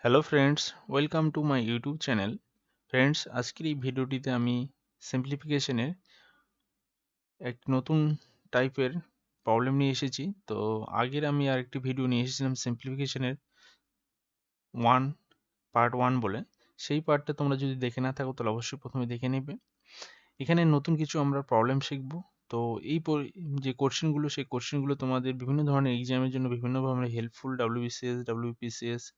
Hello friends, welcome to my YouTube channel. Friends, আজকের এই ভিডিওটিতে আমি সিম্পলিফিকেশনের এক নতুন টাইপের প্রবলেম নিয়ে এসেছি। তো আগের আমি আরেকটি ভিডিও নিয়ে এসেছিলাম সিম্পলিফিকেশনের পার্ট ওয়ান বলে। সেই পার্টটা তোমরা যদি দেখে না থাকো তাহলে অবশ্যই প্রথমে দেখে নেবে। এখানে নতুন কিছু আমরা প্রবলেম শিখব। তো এই যে কোশ্চেনগুলো, সেই কোশ্চেনগুলো তোমাদের বিভিন্ন ধরনের এক্সামের জন্য বিভিন্ন ধরনের হেল্পফুল, WBCS, WBPSC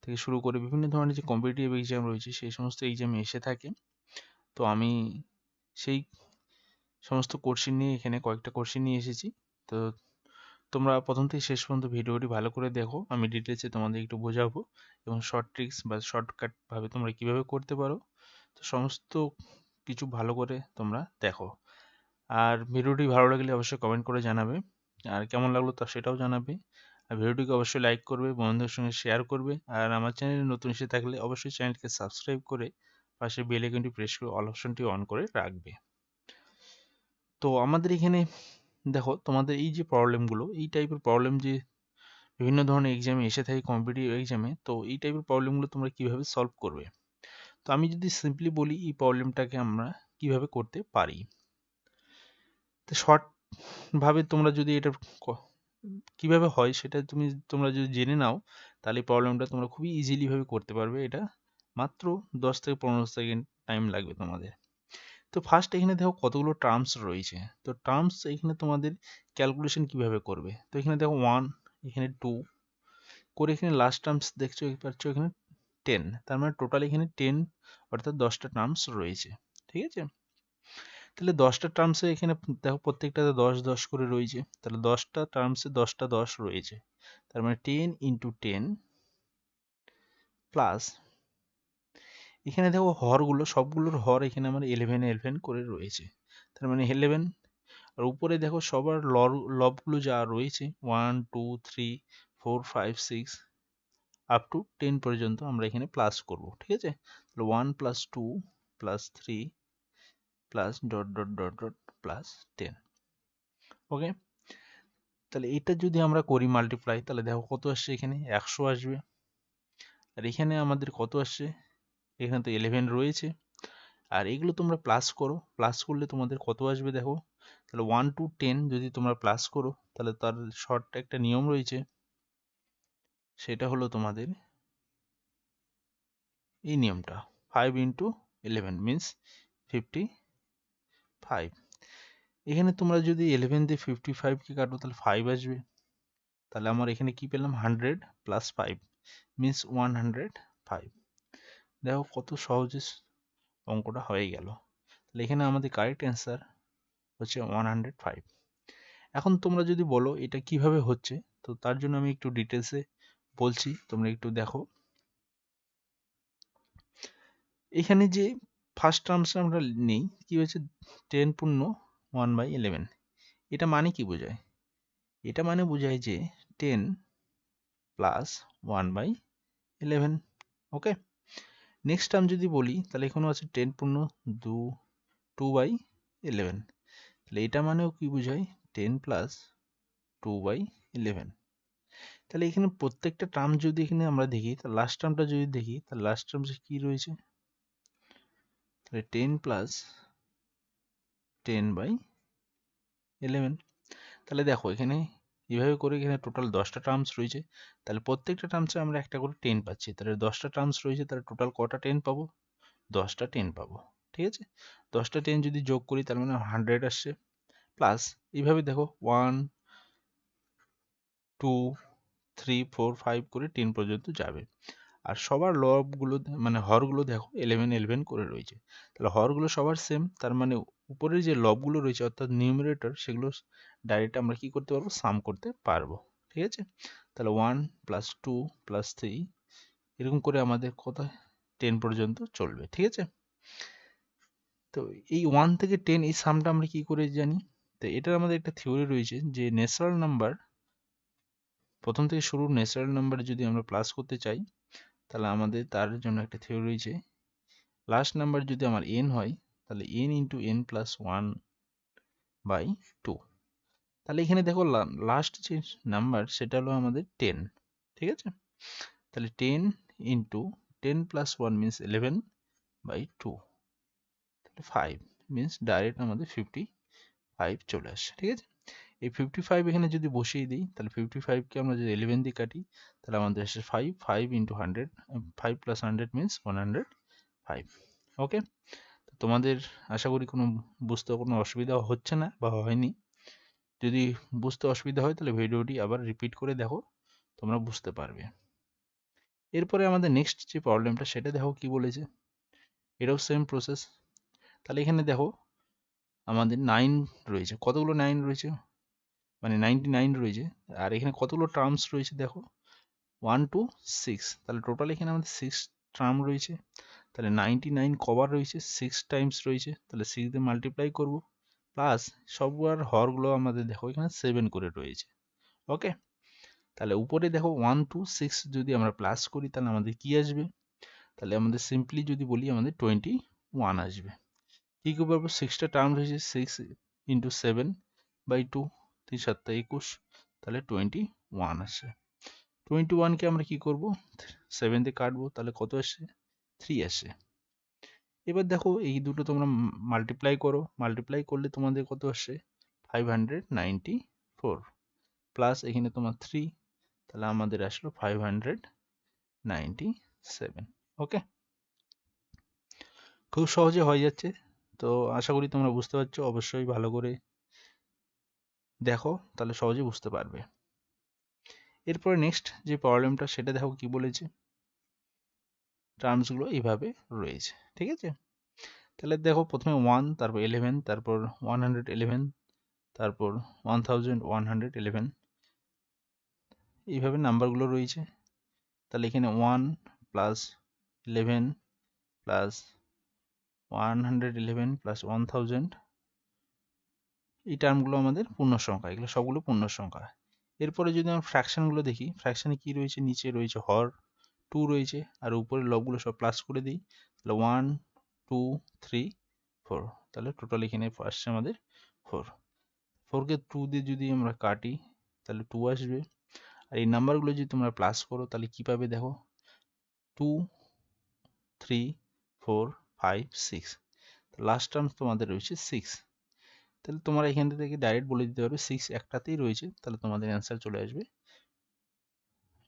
থেকে শুরু করে বিভিন্ন ধরনের যে কম্পিটিটিভ এক্সাম রয়েছে সেই সমস্ত এক্সামে এসে থাকে। তো আমি সেই সমস্ত কোশ্চেন নিয়ে এখানে কয়েকটা কোশ্চেন নিয়ে এসেছি। তো তোমরা প্রথম থেকে শেষ পর্যন্ত ভিডিওটি ভালো করে দেখো, আমি ডিটেলসে তোমাদের একটু বোঝাবো এবং শর্ট ট্রিক্স বা শর্টকাট ভাবে তোমরা কিভাবে করতে পারো, তো সমস্ত কিছু ভালো করে তোমরা দেখো। আর ভিডিওটি ভালো লাগলে অবশ্যই কমেন্ট করে জানাবে, আর কেমন লাগলো তা সেটাও জানাবে। আর ভিডিওটিকে অবশ্যই লাইক করবে, বন্ধুদের সঙ্গে শেয়ার করবে, আর আমার চ্যানেলে নতুন এসে থাকলে অবশ্যই চ্যানেলকে সাবস্ক্রাইব করে পাশে বেল আইকনটি প্রেস করে অল অপশনটি অন করে রাখবে। তো আমাদের এখানে দেখো, তোমাদের এই যে প্রবলেমগুলো, এই টাইপের প্রবলেম যে বিভিন্ন ধরনের এক্সামে এসে থাকে কম্পিটিটিভ এক্সামে, তো এই টাইপের প্রবলেমগুলো তোমরা কিভাবে সলভ করবে। তো আমি যদি সিম্পলি বলি এই প্রবলেমটাকে আমরা কিভাবে করতে পারি, তো শর্ট ভাবে তোমরা যদি এটা কিভাবে হয় সেটা তোমরা যদি জেনে নাও, তাহলে প্রবলেমটা তোমরা খুবই ইজিলি ভাবে করতে পারবে। এটা মাত্র 10 থেকে 15 সেকেন্ড টাইম লাগবে তোমাদের। তো ফার্স্ট এখানে দেখো কতগুলো টার্মস রয়েছে। তো টার্মস এখানে তোমাদের ক্যালকুলেশন কিভাবে করবে, তো এখানে দেখো 1, এখানে 2 করে, এখানে লাস্ট টার্মস দেখছো পাচ্ছ এখানে 10, তার মানে টোটাল এখানে 10 অর্থাৎ 10টা টার্মস রয়েছে। ঠিক আছে, তাহলে 10টা টার্মসে এখানে দেখো প্রত্যেকটাতে 10 10 করে রয়েছে, তাহলে 10টা টার্মসে 10টা 10 রয়েছে, তার মানে 10 ইন্টু 10 প্লাস এখানে দেখো হরগুলো, সবগুলোর হর এখানে আমার 11 11 করে রয়েছে, তার মানে 11। আর উপরে দেখো সবার লবগুলো যা রয়েছে 1 2 3 4 5 6 আপ টু 10 পর্যন্ত আমরা এখানে প্লাস করব। ঠিক আছে, তাহলে 1 plus 2 plus 3 plus dot dot dot dot plus 10। ওকে, তাহলে এটা যদি আমরা করি মাল্টিপ্লাই, তাহলে দেখো কত আসছে, এখানে 100 আসবে। আর এখানে আমাদের কত আসছে, এখানে তো 11 রয়েছে। আর এগুলো তোমরা প্লাস করো, প্লাস করলে তোমাদের কত আসবে দেখো, তাহলে 1 টু 10 যদি তোমরা প্লাস করো, তাহলে তার শর্ট একটা নিয়ম রয়েছে, সেটা হলো তোমাদের এই নিয়মটা, 5 ইন্টু 11 মিনস 55। এখানে তোমরা যদি 11 দিয়ে 55কে কাটো তাহলে 5 আসবে, তাহলে আমার এখানে কি পেলাম, 100 প্লাস 5 মিনস 105। দেখো কত সহজে অঙ্কটা হয়ে গেল। তাহলে এখানে আমাদের কারেক্ট অ্যান্সার হচ্ছে 105। এখন তোমরা যদি বলো এটা কিভাবে হচ্ছে, তো তার জন্য আমি একটু ডিটেলসে বলছি, তোমরা একটু দেখো। এখানে যে ফার্স্ট টার্মসটা আমরা নেই, কি হয়েছে, 10 পূর্ণ 1/11, এটা মানে কি বোঝায়, এটা মানে বোঝায় যে 10 প্লাস 1/11। ওকে, নেক্সট টার্ম যদি বলি, তাহলে এখানেও আছে 10 পূর্ণ 2/11, তাহলে এটা মানেও কি বোঝায়, 10 প্লাস 2/11। তাহলে এখানে প্রত্যেকটা টার্ম যদি এখানে আমরা দেখি, তাহলে লাস্ট টার্মটা যদি দেখি, তাহলে লাস্ট টার্ম কি রয়েছে, তাহলে 10 প্লাস 10/11। তাহলে দেখো এখানে এইভাবে করে এখানে টোটাল 10টা টার্মস রয়েছে, তাহলে প্রত্যেকটা টার্মসে আমরা একটা করে 10 পাচ্ছি, তাহলে 10টা টার্মস রয়েছে, তাহলে টোটাল কটা 10 পাবো, 10টা 10 পাবো। ঠিক আছে, 10টা 10 যদি যোগ করি তার মানে 100 আসছে, প্লাস এইভাবে দেখো 1 2 3 4 5 করে 10 পর্যন্ত যাবে। আর সবার লবগুলো মানে হরগুলো দেখো 11 11 করে রয়েছে, তাহলে হরগুলো সবার সেম, তার মানে উপরের যে লবগুলো রয়েছে অর্থাৎ নিউমারেটর, সেগুলো ডাইরেক্ট আমরা কি করতে পারবো, সাম করতে পারবো। ঠিক আছে, তাহলে 1 প্লাস 2 প্লাস 3 এরকম করে আমাদের কত 10 পর্যন্ত চলবে। ঠিক আছে, তো এই 1 থেকে 10 এই সামটা আমরা কি করে জানি, তো এটার আমাদের একটা থিওরি রয়েছে যে ন্যাচারাল নাম্বার, প্রথম থেকে শুরু ন্যাচারাল নাম্বার যদি আমরা প্লাস করতে চাই, তাহলে আমাদের তার জন্য একটা থিওরি রয়েছে, লাস্ট নাম্বার যদি আমার n হয়, তাহলে n ইন্টু n প্লাস 1/2। তাহলে এখানে দেখো লাস্ট যে নাম্বার সেটা হলো আমাদের 10। ঠিক আছে, তাহলে 10 into 10 plus 1 means 11 by 2, 5 means direct আমাদের 55 চলে আসে। ঠিক আছে, এই 55 এখানে যদি বসিয়ে দিই তাহলে 55 কে আমরা যদি 11 দিয়ে কাটি তাহলে আমাদের আসে 5, 5 ইন্টু 100, 5 প্লাস 100 মিনস 105। ওকে, তোমাদের আশা করি বুঝতে কোনো অসুবিধা হচ্ছে না বা হয়নি। যদি বুঝতে অসুবিধা হয় তাহলে ভিডিওটি আবার রিপিট করে দেখো, তোমরা বুঝতে পারবে। এরপরে আমাদের নেক্সট যে প্রবলেমটা সেটা দেখো কি বলেছে, এটাও সেম প্রসেস। তাহলে এখানে দেখো আমাদের 9 রয়েছে, কতগুলো 9 রয়েছে, মানে 99 রয়েছে, আর এখানে কতগুলো টার্মস রয়েছে দেখো 1 to 6, তাহলে টোটাল এখানে আমাদের 6 টার্ম রয়েছে। তাহলে 99 কবার রয়েছে, 6 টাইমস রয়েছে, তাহলে 6 দিয়ে মাল্টিপ্লাই করব, প্লাস সবগুলোর হরগুলো আমাদের দেখো এখানে 7 করে রয়েছে। ওকে, তাহলে উপরে দেখো 1 to 6 যদি আমরা প্লাস করি তাহলে আমাদের কি আসবে, তাহলে আমাদের সিম্পলি যদি বলি আমাদের 21 আসবে। কি করবো, 6টা টার্ম রয়েছে, 6 ইন্টু 7 বাই 2, 3 7 21, তাহলে 21 আসে। 21 কে আমরা কি করব, 7 দিয়ে কাটবো, তাহলে কত আসে, 3 আসে। এবার দেখো এই দুটো তোমরা মাল্টিপ্লাই করো, মাল্টিপ্লাই করলে তোমাদের কত আসে, 594, প্লাস এখানে তোমার 3, তাহলে আমাদের আসলো 597। ওকে, খুব সহজে হয়ে যাচ্ছে। তো আশা করি তোমরা বুঝতে পারছো, অবশ্যই ভালো করে দেখো তাহলে সহজে বুঝতে পারবে। এরপরে নেক্সট যে প্রবলেমটা সেটা দেখো কি বলেছে, টার্মসগুলো এইভাবে রয়েছে। ঠিক আছে, তাহলে দেখো প্রথমে 1, তারপর 11, তারপর 111, তারপর 1111, এইভাবে নাম্বারগুলো রয়েছে। তাহলে এখানে 1 প্লাস 11 প্লাস 111 প্লাস 1000, এই টার্মগুলো আমাদের পূর্ণ সংখ্যা, এগুলো সবগুলো পূর্ণ সংখ্যা। এরপরে যদি আমরা ফ্র্যাকশনগুলো দেখি, ফ্র্যাকশনে কি রয়েছে, নিচে রয়েছে হর 2 রয়েছে, আর উপরে লবগুলো সব প্লাস করে দিই, তাহলে 1 2 3 4, তাহলে টোটাল এখানে আসছে আমাদের 4। 4কে 2 দিয়ে যদি আমরা কাটি তাহলে 2 আসবে, আর এই নাম্বারগুলো যদি তোমরা প্লাস করো তাহলে কি পাবে দেখো, 2 3 4 5 6, লাস্ট টার্ম তোমাদের রয়েছে 6। তাহলে তোমরা এখান থেকে ডাইরেক্ট বলে দিতে পারবে 6 একটাতেই রয়েছে, তাহলে তোমাদের অ্যান্সার চলে আসবে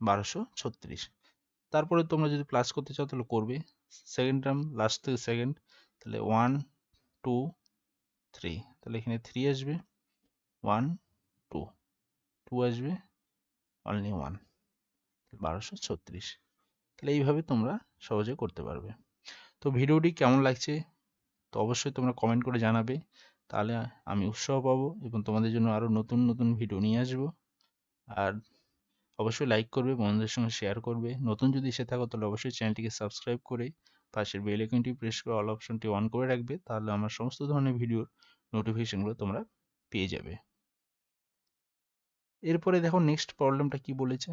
1236। তারপরে তোমরা যদি প্লাস করতে চাও তাহলে করবে, সেকেন্ড টার্ম লাস্ট থেকে সেকেন্ড, তাহলে 1 2 3, তাহলে এখানে 3 আসবে, 1 2 2 আসবে, অনলি 1, 1236। তাহলে এইভাবে তোমরা সহজে করতে পারবে। তো ভিডিওটি কেমন লাগছে তো অবশ্যই তোমরা কমেন্ট করে জানাবে, তাহলে আমি উৎসাহ পাবো এবং তোমাদের জন্য আরও নতুন নতুন ভিডিও নিয়ে আসবো। আর অবশ্যই লাইক করবে, বন্ধুদের সঙ্গে শেয়ার করবে, নতুন যদি এসে থাকো তাহলে অবশ্যই চ্যানেলটিকে সাবস্ক্রাইব করে পাশের বেল আইকনটি প্রেস করে অল অপশনটি অন করে রাখবে, তাহলে আমার সমস্ত ধরনের ভিডিওর নোটিফিকেশনগুলো তোমরা পেয়ে যাবে। এরপরে দেখো নেক্সট প্রবলেমটা কি বলেছে,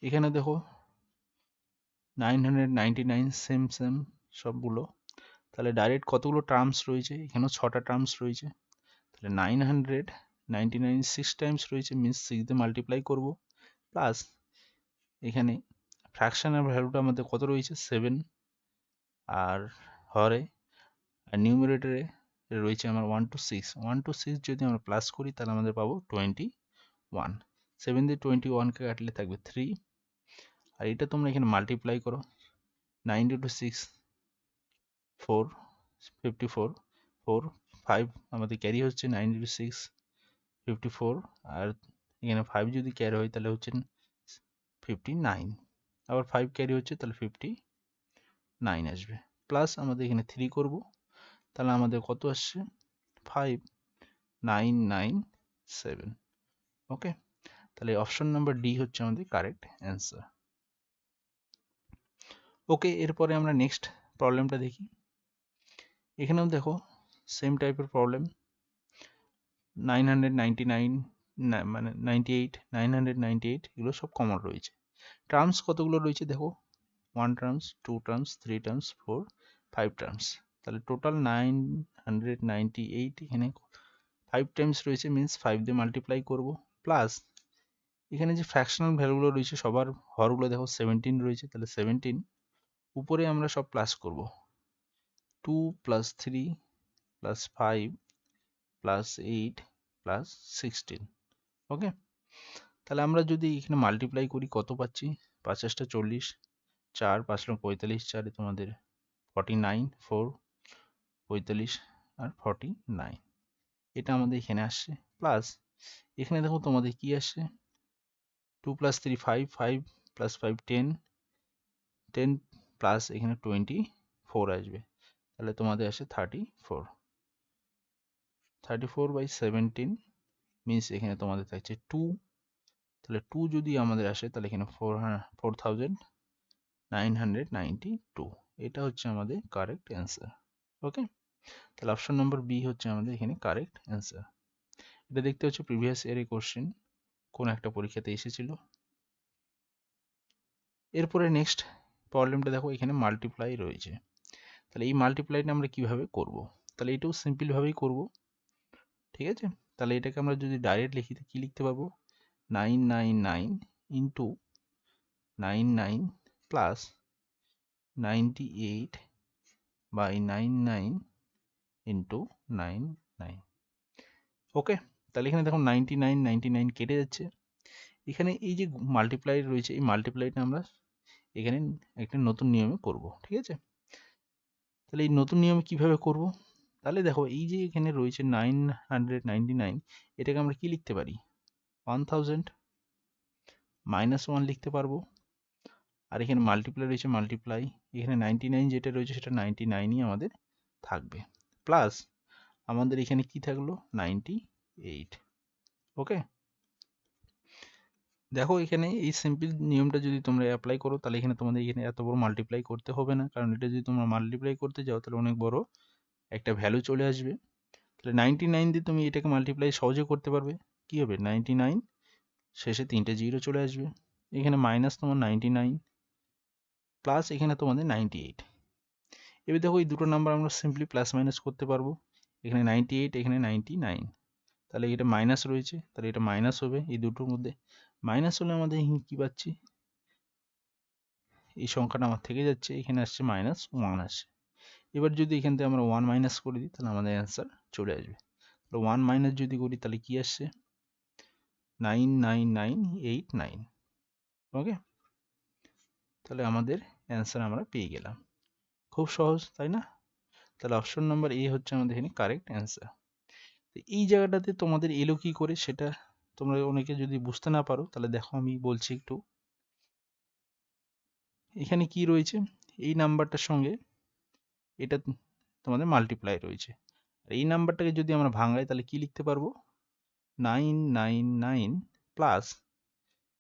এখানে দেখো 999 সেম সবগুলো, তাহলে ডাইরেক্ট কতগুলো টার্মস রয়েছে, এখানেও 6টা টার্মস রয়েছে, তাহলে 999 6 টাইমস রয়েছে, মিনস 6 দিয়ে মাল্টিপ্লাই করব, প্লাস এখানে ফ্র্যাকশনের ভ্যালুটা আমাদের কত রয়েছে 7, আর হরে আর নিউমারেটরে রয়েছে আমার 1 to 6, 1 to 6 যদি আমরা প্লাস করি তাহলে আমাদের পাবো 21, 7 দিয়ে 21কে কাটলে থাকবে 3, আর এটা তোমরা এখানে মাল্টিপ্লাই করো, 9 into 6 4 54, 4 5 আমাদের ক্যারি হচ্ছে, 9 into 6 54, আর এখানে 5 যদি ক্যারি হয় তাহলে হচ্ছে 59, আবার 5 ক্যারি হচ্ছে তাহলে 59 আসবে, প্লাস আমাদের এখানে 3 করব, তাহলে আমাদের কত আসছে 5997। ওকে, তাহলে অপশন নাম্বার ডি হচ্ছে আমাদের কারেক্ট অ্যান্সার। ওকে, এরপরে আমরা নেক্সট প্রবলেমটা দেখি। এখানেও দেখো সেম টাইপের প্রবলেম, 999 মানে 98 998 এগুলো সব কমন রয়েছে। টার্মস কতগুলো রয়েছে দেখো, 1 টার্মস 2 টার্মস 3 টার্মস 4 5 টার্মস, তাহলে টোটাল 998, এখানে 5 টাইমস রয়েছে, মিনস 5 দিয়ে মাল্টিপ্লাই করব, প্লাস এখানে যে ফ্র্যাকশনাল ভ্যালুগুলো রয়েছে সবার হরগুলো দেখো 17 রয়েছে, তাহলে 17 উপরে আমরা সব প্লাস করব, 2 প্লাস 3 প্লাস 5 প্লাস 8 প্লাস 16। ওকে, তাহলে আমরা যদি এখানে মাল্টিপ্লাই করি কত পাচ্ছি, 50টা 40, 4 5 লং 45, 4 তোমাদের 49, 4 45 আর 49, এটা আমাদের এখানে আসছে। প্লাস এখানে দেখো তোমাদের কি আসছে, 2 প্লাস 3 5, 5 প্লাস 5 10, 10 প্লাস এখানে 24 আসবে, তাহলে তোমাদের আসে 34, 34/17 মিনস এখানে তোমাদের থাকছে 2, তাহলে 2 যদি আমাদের আসে তাহলে এখানে 4992, এটা হচ্ছে আমাদের কারেক্ট অ্যান্সার। ওকে, তাহলে অপশন নম্বর বি হচ্ছে আমাদের এখানে কারেক্ট অ্যান্সার। এটা দেখতে হচ্ছে প্রিভিয়াস ইয়ারে কোশ্চেন, কোন একটা পরীক্ষাতে এসেছিল। এরপরে নেক্সট প্রবলেমটা দেখো, এখানে মাল্টিপ্লাই রয়েছে, তাহলে এই মাল্টিপ্লাইটা আমরা কিভাবে করব, তাহলে এটাও সিম্পল ভাবেই করব। ঠিক আছে, তাহলে এটাকে আমরা যদি ডাইরেক্ট লিখি কি লিখতে পারবো, 999 ইন্টু 99 প্লাস 98/99 ইন্টু 99। ওকে, তাহলে এখানে দেখো 99 কেটে যাচ্ছে, এখানে এই যে মাল্টিপ্লাই রয়েছে এই মাল্টিপ্লাইটা আমরা এখানে একটা নতুন নিয়মে করব। ঠিক আছে, তাহলে এই নতুন নিয়মে কিভাবে করব, তাহলে দেখো এই যে এখানে রয়েছে 999, এটাকে আমরা কি লিখতে পারি, 1000 -1 লিখতে পারবো, আর এখানে মাল্টিপ্লাই রয়েছে মাল্টিপ্লাই, এখানে 99 যেটা রয়েছে সেটা 99ই আমাদের থাকবে, প্লাস আমাদের এখানে কি থাকলো 98। ওকে, দেখো এখানে এই সিম্পল নিয়মটা যদি তোমরা অ্যাপ্লাই করো তাহলে এখানে তোমাদের এখানে এত বড় মাল্টিপ্লাই করতে হবে না, কারণ এটা যদি তোমরা মাল্টিপ্লাই করতে যাও তাহলে অনেক বড় একটা ভ্যালু চলে আসবে। তাহলে 99 দিয়ে তুমি এটাকে মাল্টিপ্লাই সহজে করতে পারবে, কি হবে 99 শেষে 3টে জিরো চলে আসবে, এখানে মাইনাস তোমার 99 প্লাস এখানে তোমাদের 98। এবার দেখো এই দুটো নাম্বার আমরা সিম্পলি প্লাস মাইনাস করতে পারবো, এখানে 98 এখানে 99, তাহলে এটা মাইনাস রয়েছে তাহলে এটা মাইনাস হবে, এই দুটোর মধ্যে মাইনাস হলে আমাদের এখানে কি পাচ্ছি, এই সংখ্যাটা আমার থেকে যাচ্ছে, এখানে আসছে -1 আসছে। এবার যদি এখান থেকে আমরা 1 মাইনাস করে দিই তাহলে আমাদের অ্যান্সার চলে আসবে, তাহলে 1 মাইনাস যদি করি তাহলে কি আসছে 99989। ওকে, তাহলে আমাদের অ্যান্সার আমরা পেয়ে গেলাম, খুব সহজ তাই না। তাহলে অপশন নাম্বার এ হচ্ছে আমাদের এখানে কারেক্ট অ্যান্সার। এই জায়গাটাতে তোমাদের এলো কি করে সেটা তোমরা অনেকে যদি বুঝতে না পারো তাহলে দেখো আমি বলছি একটু, এখানে কি রয়েছে এই নাম্বারটার সঙ্গে এটা তোমাদের মাল্টিপ্লাই রয়েছে, আর এই নাম্বারটাকে যদি আমরা ভাঙাই তাহলে কি লিখতে পারবো, 999 প্লাস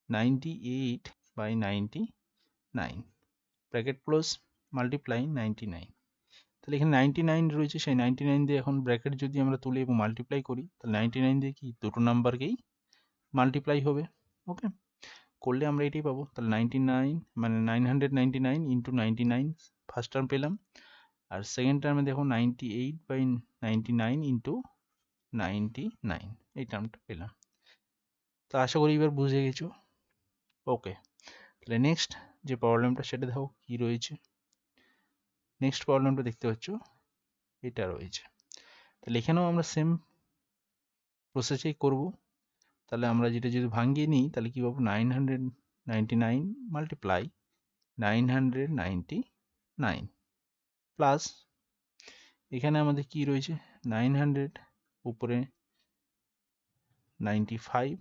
98/99 ব্র্যাকেট ক্লোজ মাল্টিপ্লাই 99। তাহলে এখানে 99 রয়েছে, সেই 99 দিয়ে এখন ব্র্যাকেট যদি আমরা তুলি এবং মাল্টিপ্লাই করি তাহলে 99 দিয়ে কি দুটো নাম্বারকেই মাল্টিপ্লাই হবে। ওকে, করলে আমরা এটাই পাবো, তাহলে 99 মানে 999 ইন্টু 99 ফার্স্ট টার্ম পেলাম, আর সেকেন্ড টার্মে দেখো 98/99 ইন্টু 99 এই টার্মটা পেলাম। তো আশা করি এবার বুঝে গেছো। ওকে, তাহলে নেক্সট যে প্রবলেমটা সেটা দেখো কি রয়েছে, নেক্সট প্রবলেমটা দেখতে পাচ্ছ এটা রয়েছে, তাহলে এখানেও আমরা সেম প্রসেসেই করব। তাহলে আমরা যেটা যদি ভাঙিয়ে নিই তাহলে কি পাবো, 999 মাল্টিপ্লাই 999 প্লাস এখানে আমাদের কি রয়েছে 900 উপরে 95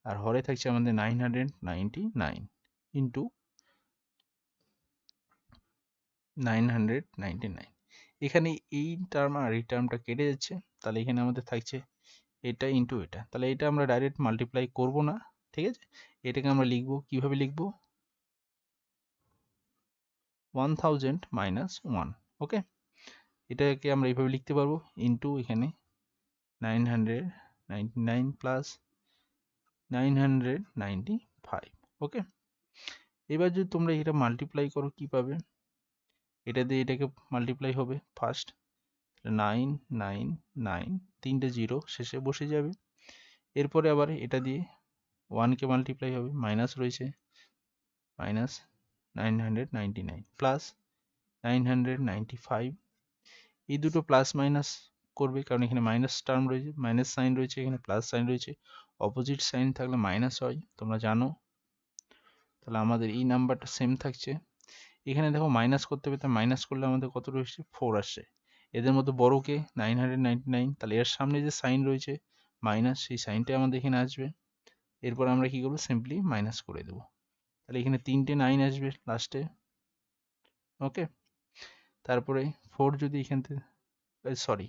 আর হরে থাকছে আমাদের 999 ইন্টু 999। এখানে এই টার্ম আর এই টার্মটা কেটে যাচ্ছে, তাহলে এখানে আমাদের থাকছে এটা ইন্টু এটা, তাহলে এটা আমরা ডাইরেক্ট মাল্টিপ্লাই করব না। ঠিক আছে, এটাকে আমরা লিখবো কিভাবে লিখবো, 1000 -1। ওকে, এটাকে আমরা এইভাবে লিখতে পারবো ইন্টু এখানে 999 প্লাস 995। ওকে, এবার যদি তোমরা এটা মাল্টিপ্লাই করো কি পাবে, এটা দিয়ে এটাকে মাল্টিপ্লাই হবে ফার্স্ট 999 তিনটে জিরো শেষে বসে যাবে, এরপরে আবার এটা দিয়ে 1 কে মাল্টিপ্লাই হবে, মাইনাস রয়েছে মাইনাস 999 প্লাস 995, এই দুটো প্লাস মাইনাস করবে কারণ এখানে মাইনাস টার্ম রয়েছে, মাইনাস সাইন রয়েছে, এখানে প্লাস সাইন রয়েছে, অপোজিট সাইন থাকলে মাইনাস হয় তোমরা জানো। তাহলে আমাদের এই নাম্বারটা সেম থাকছে। এখানে দেখো মাইনাস করতে হবে, তাই মাইনাস করলে আমাদের কত রয়েছে 4 আসছে। এদের মধ্যে বড়কে 999, তাহলে এর সামনে যে সাইন রয়েছে মাইনাস, সেই সাইনটাই আমাদের এখানে আসবে। এরপর আমরা কি করবো, সিম্পলি মাইনাস করে দেবো। তাহলে এখানে 3টে 9 আসবে লাস্টে। ওকে, তারপরে 4 যদি এখান থেকে, সরি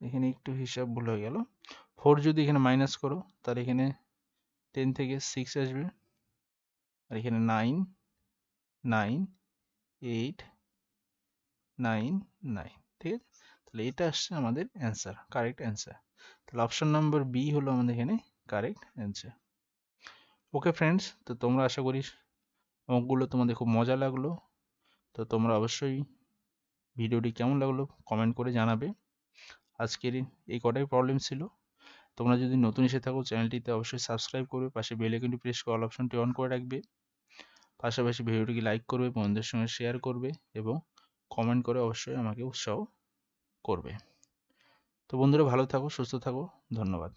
এখানে একটু হিসাব ভুল হয়ে গেল। 4 যদি এখানে মাইনাস করো তাহলে এখানে 10 থেকে 6 আসবে, আর এখানে 9 9 8 9 9, ঠিক আছে। তাহলে এটা আসছে আমাদের অ্যান্সার, কারেক্ট অ্যান্সার। তাহলে অপশন নাম্বার বি হলো আমাদের এখানে কারেক্ট অ্যান্সার। ওকে ফ্রেন্ডস, তো তোমরা আশা করি অঙ্কগুলো তোমাদের খুব মজা লাগলো। তো তোমরা অবশ্যই ভিডিওটি কেমন লাগলো কমেন্ট করে জানাবে। আজকের এই কটাই প্রবলেম ছিল। তোমরা যদি নতুন এসে থাকো চ্যানেলটিতে অবশ্যই সাবস্ক্রাইব করবে, পাশে বেল আইকনটি প্রেস করে অল অপশনটি অন করে রাখবে। পাশাপাশি ভিডিওটিকে লাইক করবে, বন্ধুদের সঙ্গে শেয়ার করবে এবং কমেন্ট করে অবশ্যই আমাকে উৎসাহ করবে। তো বন্ধুরা ভালো থাকো, সুস্থ থাকো, ধন্যবাদ।